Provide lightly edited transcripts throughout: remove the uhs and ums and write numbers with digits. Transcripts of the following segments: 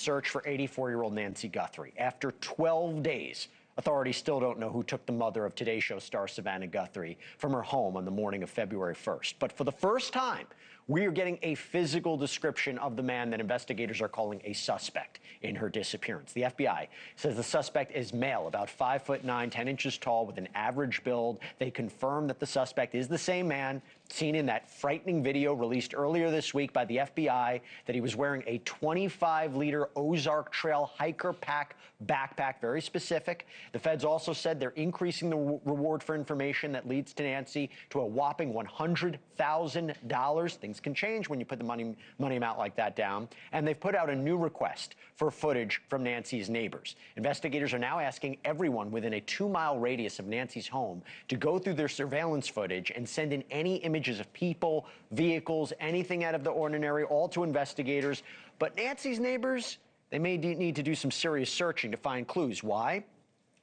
search for 84-year-old Nancy Guthrie. After 12 days, authorities still don't know who took the mother of Today Show star Savannah Guthrie from her home on the morning of February 1st. But for the first time, we are getting a physical description of the man that investigators are calling a suspect in her disappearance. The FBI says the suspect is male, about 5'9", 10 inches tall, with an average build. They confirm that the suspect is the same man seen in that frightening video released earlier this week by the FBI, that he was wearing a 25-liter Ozark Trail hiker pack backpack, very specific. The feds also said they're increasing the reward for information that leads to Nancy to a whopping $100,000. Things can change when you put the money amount like that down. And they've put out a new request for footage from Nancy's neighbors. Investigators are now asking everyone within a 2-mile radius of Nancy's home to go through their surveillance footage and send in any images of people, vehicles, anything out of the ordinary, all to investigators. But Nancy's neighbors, they may need to do some serious searching to find clues. Why?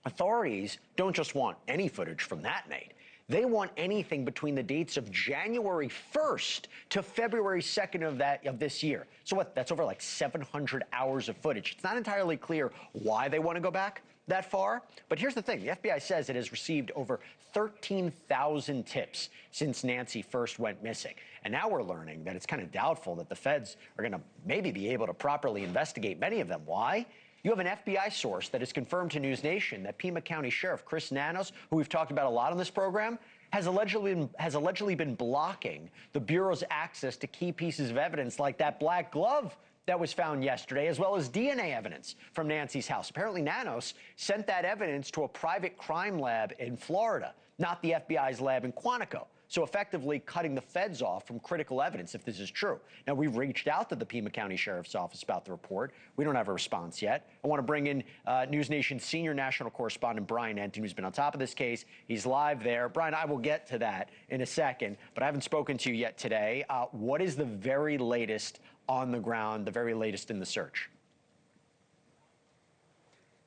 Authorities don't just want any footage from that night. They want anything between the dates of January 1st to February 2nd of this year. So what? That's over like 700 hours of footage. It's not entirely clear why they want to go back that far. But here's the thing. The FBI says it has received over 13,000 tips since Nancy first went missing. And now we're learning that it's kind of doubtful that the feds are going to maybe be able to properly investigate many of them. Why? You have an FBI source that has confirmed to NewsNation that Pima County Sheriff Chris Nanos, who we've talked about a lot on this program, has allegedly been blocking the Bureau's access to key pieces of evidence like that black glove that was found yesterday, as well as DNA evidence from Nancy's house. Apparently, Nanos sent that evidence to a private crime lab in Florida, not the FBI's lab in Quantico. So effectively cutting the feds off from critical evidence, if this is true. Now, we've reached out to the Pima County Sheriff's Office about the report. We don't have a response yet. I want to bring in NewsNation senior national correspondent Brian Enton, who's been on top of this case. He's live there. Brian, I will get to that in a second, but I haven't spoken to you yet today. What is the very latest on the ground, the very latest in the search?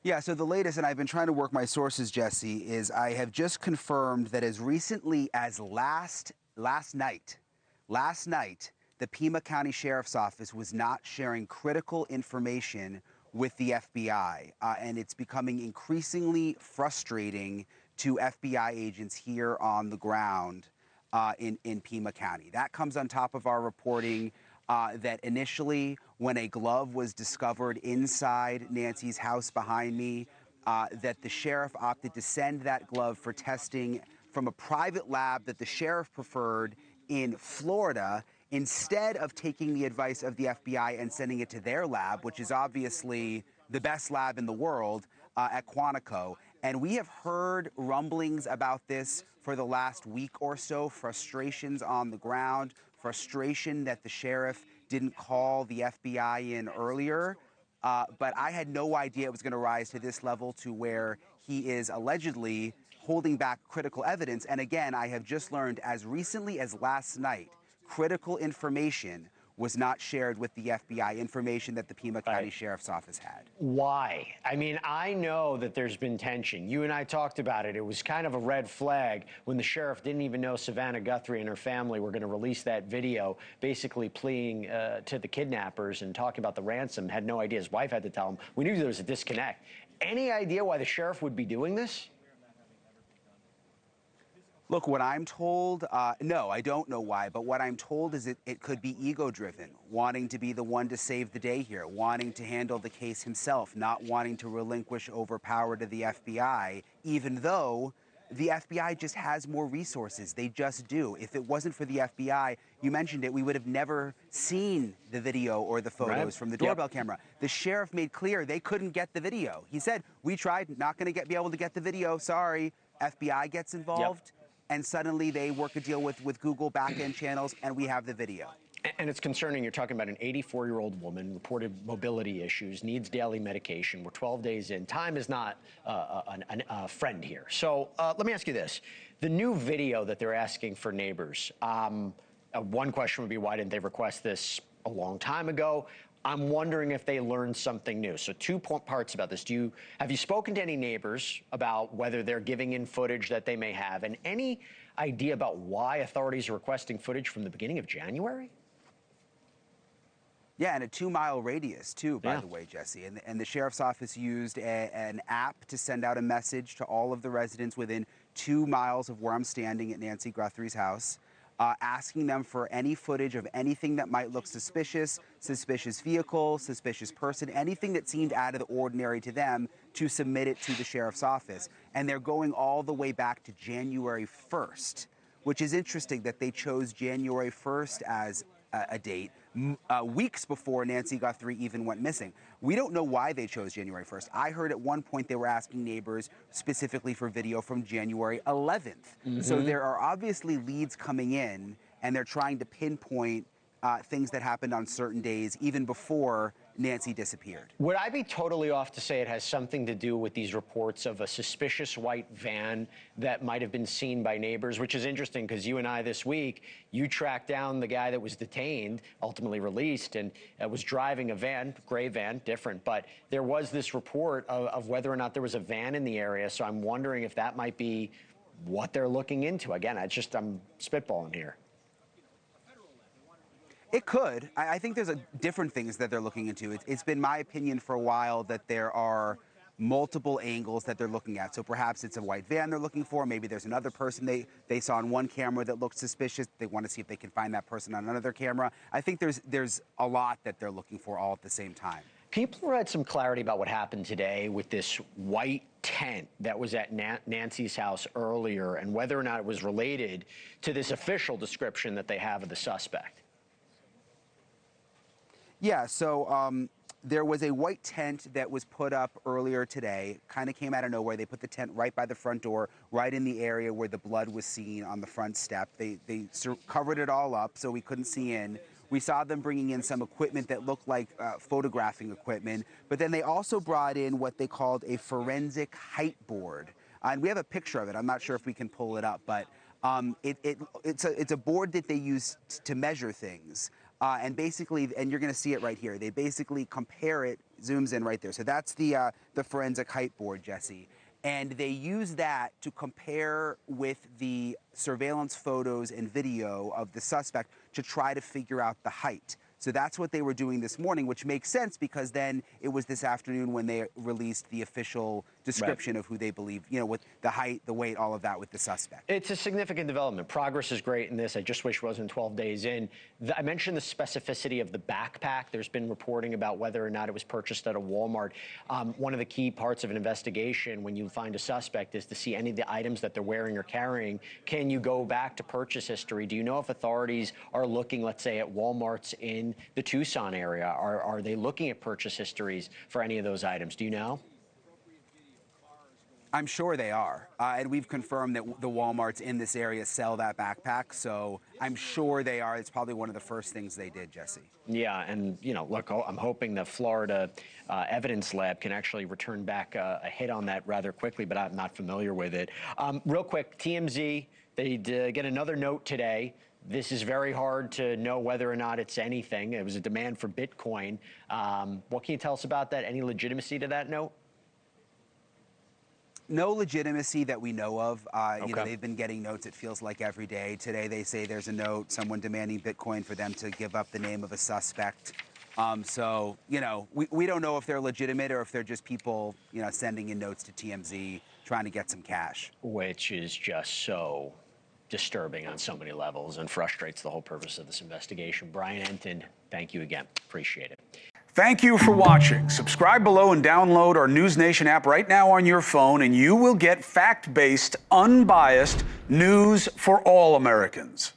Yeah, so the latest, and I've been trying to work my sources, Jesse, is I have just confirmed that as recently as last night, the Pima County Sheriff's Office was not sharing critical information with the FBI, and it's becoming increasingly frustrating to FBI agents here on the ground in Pima County. That comes on top of our reporting that initially, when a glove was discovered inside Nancy's house behind me, that the sheriff opted to send that glove for testing from a private lab that the sheriff preferred in Florida, instead of taking the advice of the FBI and sending it to their lab, which is obviously the best lab in the world, at Quantico. And we have heard rumblings about this for the last week or so, frustrations on the ground, frustration that the sheriff didn't call the FBI in earlier. But I had no idea it was going to rise to this level, to where he is allegedly holding back critical evidence. And again, I have just learned as recently as last night, critical information was not shared with the FBI, information that the Pima County Sheriff's Office had. Why? I mean, I know that there's been tension. You and I talked about it. It was kind of a red flag when the sheriff didn't even know Savannah Guthrie and her family were going to release that video, basically pleading to the kidnappers and talking about the ransom. Had no idea. His wife had to tell him. We knew there was a disconnect. Any idea why the sheriff would be doing this? Look, what I'm told, no, I don't know why, but what I'm told is it could be ego-driven, wanting to be the one to save the day here, wanting to handle the case himself, not wanting to relinquish power to the FBI, even though the FBI just has more resources. They just do. If it wasn't for the FBI, you mentioned it, we would have never seen the video or the photos from the doorbell camera. The sheriff made clear they couldn't get the video. He said, we tried, not going to be able to get the video, sorry. FBI gets involved. And suddenly they work a deal with Google back-end channels, and we have the video. And it's concerning. You're talking about an 84-year-old woman, reported mobility issues, needs daily medication. We're 12 days in. Time is not a friend here. So let me ask you this. The new video that they're asking for neighbors, one question would be, why didn't they request this a long time ago? I'm wondering if they learned something new. So two parts about this. Have you spoken to any neighbors about whether they're giving in footage that they may have, and any idea about why authorities are requesting footage from the beginning of January? Yeah, and a 2-mile radius, too, by the way, Jesse. And the sheriff's office used an app to send out a message to all of the residents within 2 miles of where I'm standing at Nancy Guthrie's house, asking them for any footage of anything that might look suspicious, suspicious vehicle, suspicious person, anything that seemed out of the ordinary to them, to submit it to the sheriff's office. And they're going all the way back to January 1st, which is interesting that they chose January 1st as a date, weeks before Nancy Guthrie even went missing. We don't know why they chose January 1st. I heard at one point they were asking neighbors specifically for video from January 11th. So there are obviously leads coming in, and they're trying to pinpoint things that happened on certain days, even before Nancy disappeared. Would I be totally off to say it has something to do with these reports of a suspicious white van that might have been seen by neighbors, which is interesting because you and I this week, you tracked down the guy that was detained, ultimately released, and was driving a van, gray van, different, but there was this report of whether or not there was a van in the area, so I'm wondering if that might be what they're looking into. Again, I'm spitballing here. It could. I think there's different things that they're looking into. It's been my opinion for a while that there are multiple angles that they're looking at. So perhaps it's a white van they're looking for. Maybe there's another person they saw on one camera that looked suspicious. They want to see if they can find that person on another camera. I think there's a lot that they're looking for all at the same time. Can you provide some clarity about what happened today with this white tent that was at Nancy's house earlier, and whether or not it was related to this official description that they have of the suspect? Yeah, so there was a white tent that was put up earlier today, kind of came out of nowhere. They put the tent right by the front door, right in the area where the blood was seen on the front step. They covered it all up so we couldn't see in. We saw them bringing in some equipment that looked like photographing equipment, but then they also brought in what they called a forensic height board. And we have a picture of it. I'm not sure if we can pull it up, but it's a board that they use to measure things. And basically, and you're going to see it right here, they basically compare it, zooms in right there. So that's the forensic height board, Jesse. And they use that to compare with the surveillance photos and video of the suspect to try to figure out the height. So that's what they were doing this morning, which makes sense because then it was this afternoon when they released the official description of who they believe, with the height, the weight, all of that with the suspect. It's a significant development. Progress is great in this. I just wish it wasn't 12 days in. I mentioned the specificity of the backpack. There's been reporting about whether or not it was purchased at a Walmart. One of the key parts of an investigation when you find a suspect is to see any of the items that they're wearing or carrying. Can you go back to purchase history? Do you know if authorities are looking, let's say, at Walmarts in the Tucson area? Are they looking at purchase histories for any of those items? Do you know? I'm sure they are. And we've confirmed that the Walmarts in this area sell that backpack. So I'm sure they are. It's probably one of the first things they did, Jesse. Yeah. And, look, I'm hoping the Florida Evidence Lab can actually return back a hit on that rather quickly, but I'm not familiar with it. Real quick, TMZ, they get another note today. This is very hard to know whether or not it's anything. It was a demand for Bitcoin. What can you tell us about that? Any legitimacy to that note? No legitimacy that we know of. They've been getting notes, it feels like, every day. Today they say there's a note, someone demanding Bitcoin for them to give up the name of a suspect. We don't know if they're legitimate or if they're just people, sending in notes to TMZ trying to get some cash. Which is just so disturbing on so many levels and frustrates the whole purpose of this investigation. Brian Enton, thank you again. Appreciate it. Thank you for watching. Subscribe below and download our NewsNation app right now on your phone, and you will get fact-based, unbiased news for all Americans.